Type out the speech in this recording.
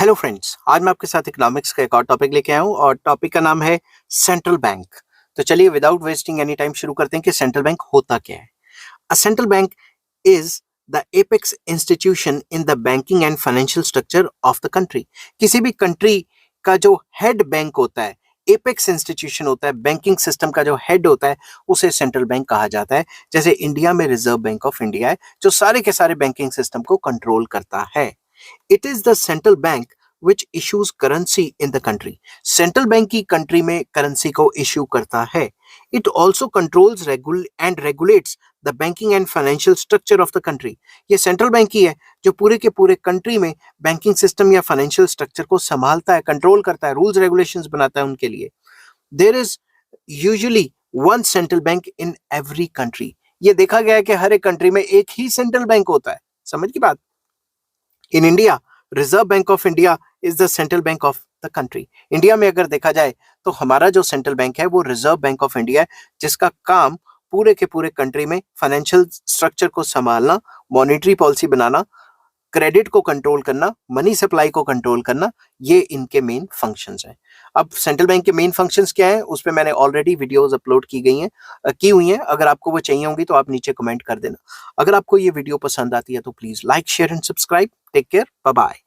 Hello friends, आज मैं आपके साथ इकोनॉमिक्स का एक और टॉपिक लेके आया हूँ और टॉपिक का नाम है सेंट्रल बैंक। तो चलिए विदाउट वेस्टिंग एनी टाइम शुरू करते हैं कि सेंट्रल बैंक होता क्या है। A central bank is the apex institution in the banking and financial structure of the country. किसी भी कंट्री का जो हेड बैंक होता है, एपेक्स इंस्टीट्यूशन होता है, बैंकिंग सिस्टम का जो हेड होता है, उसे सेंट्रल बैंक कहा जाता है। जैसे इंडिया में रिजर्व बैंक ऑफ इंडिया है जो सारे के सारे बैंकिंग सिस्टम को कंट्रोल करता है। It is the central bank which issues currency in the country. Central bank की कंट्री में करेंसी को इश्यू करता है. It also controls and regulates the banking and financial structure of the country. ये central bank ही है जो पूरे के पूरे कंट्री में बैंकिंग सिस्टम या फाइनेंशियल स्ट्रक्चर को संभालता है, कंट्रोल करता है, रूल्स रेगुलेशंस बनाता है उनके लिए. There is usually one central bank in every country. ये देखा गया है कि हर एक कंट्री में एक ही सेंट्रल बैंक होता है. समझ की बात? In India reserve bank of India is the central bank of the country. India में अगर देखा जाए तो हमारा जो सेंट्रल बैंक है वो रिजर्व बैंक ऑफ इंडिया है, जिसका काम पूरे के पूरे कंट्री में फाइनेंशियल स्ट्रक्चर को संभालना, मॉनेटरी पॉलिसी बनाना, क्रेडिट को कंट्रोल करना, मनी सप्लाई को कंट्रोल करना, ये इनके मेन फंक्शंस हैं. अब सेंट्रल बैंक के मेन फंक्शंस क्या है, उस पर मैंने ऑलरेडी वीडियोस अपलोड की हुई हैं. अगर आपको वो चाहिए होंगी तो आप नीचे कमेंट कर देना. अगर आपको ये वीडियो पसंद आती है तो please like, share and subscribe. Take care, bye bye.